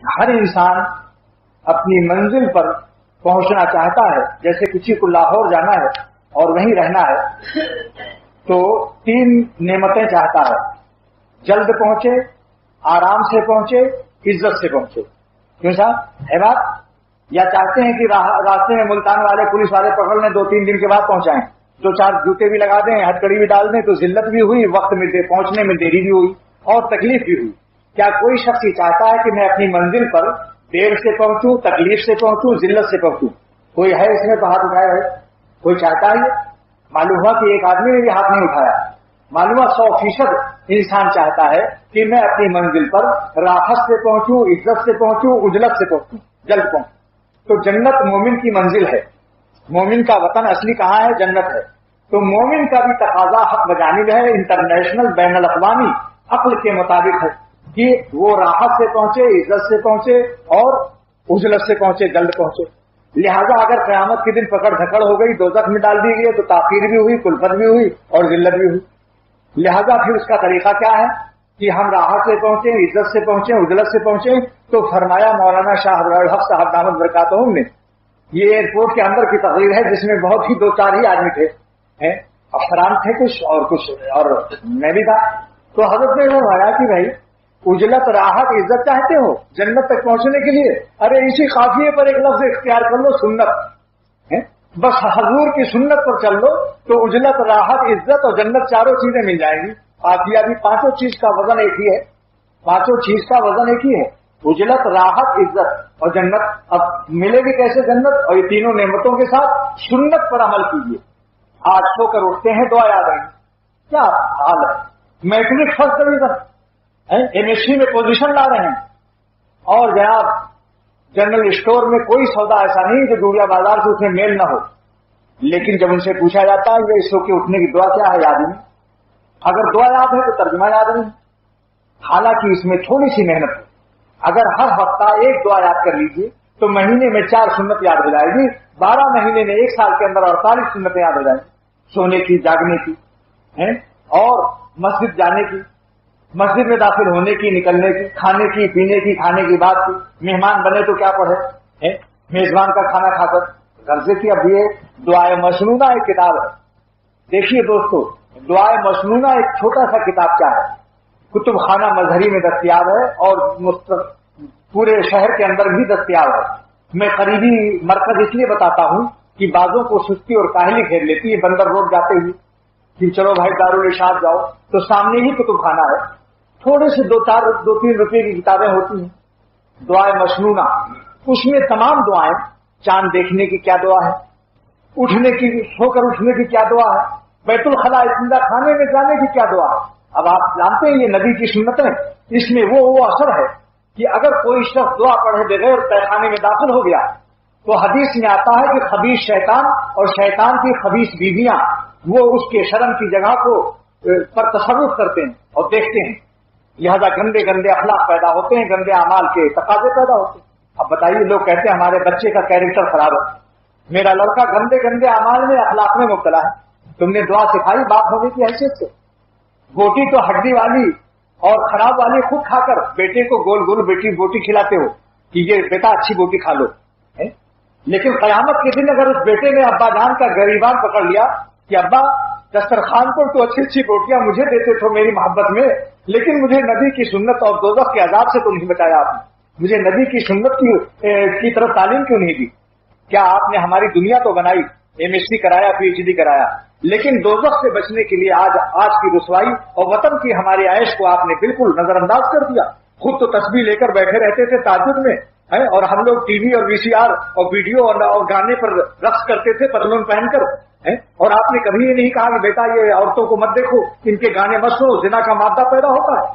हर इंसान अपनी मंजिल पर पहुंचना चाहता है। जैसे किसी को लाहौर जाना है और वहीं रहना है तो 3 नेमतें चाहता है, जल्द पहुंचे, आराम से पहुंचे, इज्जत से पहुंचे। क्यों साहब, है बात? या चाहते हैं कि रास्ते में मुल्तान वाले पुलिस वाले पकड़ लें, 2-3 दिन के बाद पहुंचाएं, 2-4 जूते भी लगा दें, हथकड़ी भी डाल दें, तो जिल्लत भी हुई, वक्त में पहुंचने में देरी भी हुई और तकलीफ भी हुई। क्या कोई शख्स ये चाहता है कि मैं अपनी मंजिल पर देर से पहुंचूं, तकलीफ से पहुंचूं, जिल्लत से पहुंचूं? कोई है इसमें तो हाथ उठाया है? कोई चाहता है? मालूम हुआ कि एक आदमी ने भी हाथ नहीं उठाया। मालूम 100% इंसान चाहता है कि मैं अपनी मंजिल पर राहत से पहुंचूं, इज्जत से पहुंचूं, उजलत से पहुंचूं, जल्द पहुंचूं। तो जन्नत मोमिन की मंजिल है। मोमिन का वतन असली कहाँ है? जन्नत है। तो मोमिन का भी तकाजा हक बजानिब है, इंटरनेशनल बैनुल अक़वामी अक्ल के मुताबिक है कि वो राहत से पहुंचे, इज्जत से पहुंचे और उजलत से पहुंचे, जल्द पहुंचे। लिहाजा अगर क़यामत के दिन पकड़ धकड़ हो गई, दोज़ख में डाल दी गई, तो ताक़ीर भी हुई, कुल्फत भी हुई और जिल्लत भी हुई। लिहाजा फिर उसका तरीका क्या है कि हम राहत से पहुंचे, इज्जत से पहुंचे, उजलत से पहुंचे। तो फरमाया मौलाना शाह अब्दुल हक साहब दामद बरकातहुम ने, ये एयरपोर्ट के अंदर की तकरीर है जिसमें बहुत ही 2-4 ही आदमी थे, अफसरान थे कुछ और मैं भी था। तो हजरत ने फरमाया कि भाई उजलत, राहत, इज्जत चाहते हो जन्नत तक पहुंचने के लिए? अरे इसी काफिये पर एक लफ्ज इख्तियार कर लो, सुन्नत है। बस हजूर की सुन्नत पर चल लो तो उजलत, राहत, इज्जत और जन्नत चारों चीजें मिल जाएंगी। काफिया भी पांचों चीज का वजन एक ही है, पांचों चीज का वजन एक ही है, उजलत, राहत, इज्जत और जन्नत। अब मिलेगी कैसे जन्नत? और ये तीनों नेमतों के साथ सुन्नत पर अमल कीजिए। आज सोकर उठते हैं, दुआ याद आएंगी। क्या हाल है? मैट्रिक फर्स्ट डिवीजन, एमएससी में पोजीशन ला रहे हैं और जनाब जनरल स्टोर में कोई सौदा ऐसा नहीं जो दूरिया बाजार से उसमें मेल न हो। लेकिन जब उनसे पूछा जाता है ये सो के उठने की दुआ क्या है, याद नहीं। अगर दुआ याद है तो तर्जुमा याद नहीं। हालांकि इसमें थोड़ी सी मेहनत है। अगर हर हफ्ता एक दुआ याद कर लीजिए तो महीने में 4 सुन्नत याद हो जाएगी। 12 महीने में 1 साल के अंदर 48 सुन्नतें याद हो जाएंगी। सोने की, जागने की और मस्जिद जाने की, मस्जिद में दाखिल होने की, निकलने की, खाने की, पीने की, खाने की बात की। मेहमान बने तो क्या पढ़े, मेजबान का खाना खाकर गर्जे की। अब ये दुआए मसनूना एक किताब है। देखिए दोस्तों, दुआए मसनूना एक छोटा सा किताब क्या है, कुतुब खाना मजहरी में दस्तयाब है और पूरे शहर के अंदर भी दस्तयाब है। मैं करीबी मरकज इसलिए बताता हूं कि बाजों को सुस्ती और काहली घेर लेती है। बंदर रोड जाते हुए कि चलो भाई दारुल इरशाद जाओ, तो सामने ही कुतुब खाना है। थोड़े से 2-3 रुपए की किताबें होती हैं, दुआए मसनूना। उसमें तमाम दुआएं, चांद देखने की क्या दुआ है, उठने की, सोकर उठने की क्या दुआ है, बैतुल खला इस्तिंजा खाने में जाने की क्या दुआ है। अब आप जानते हैं ये नबी की सुन्नतें, इसमें वो असर है कि अगर कोई शख्स दुआ पढ़े बगैर तहखाने में दाखिल हो गया तो हदीस में आता है कि खबीस शैतान और शैतान की खबीस बीवियां वो उसके शर्म की जगह को पर तसर्रुफ करते हैं और देखते हैं। लिहाजा गंदे गंदे अखलाक पैदा होते हैं, गंदे अमाल के तकाजे पैदा होते हैं। अब बताइए, लोग कहते हैं हमारे बच्चे का कैरेक्टर खराब है, मेरा लड़का गंदे गंदे अमाल में, अखलाक में मुब्तला है। तुमने दुआ सिखाई बाप होने की हैसियत से? गोटी तो हड्डी वाली और खराब वाली खुद खाकर बेटे को गोल गोल बोटी खिलाते हो कि ये बेटा अच्छी बोटी खा लो, है? लेकिन कयामत के दिन अगर उस बेटे ने अब्बा जान का गरीबान पकड़ लिया कि अब्बा दस्तरखान पर तो अच्छी अच्छी रोटियां मुझे देते थे मेरी मोहब्बत में, लेकिन मुझे नबी की सुन्नत और दोज़ख के अजाब से तो नहीं बचाया आपने, मुझे नबी की सुन्नत की तरफ तालीम क्यों नहीं दी? क्या आपने हमारी दुनिया तो बनाई, एमएससी कराया, पीएचडी कराया, लेकिन दोज़ख से बचने के लिए आज की रुसवाई और वतन की हमारे आयश को आपने बिल्कुल नजरअंदाज कर दिया। खुद तो तस्बीह लेकर बैठे रहते थे ताजुद में, है? और हम लोग टीवी और वीसीआर और वीडियो और गाने पर रक्स करते थे पतलून पहनकर, है? और आपने कभी ये नहीं कहा कि बेटा ये औरतों को मत देखो, इनके गाने मत सुनो, जिना का मादा पैदा होता है।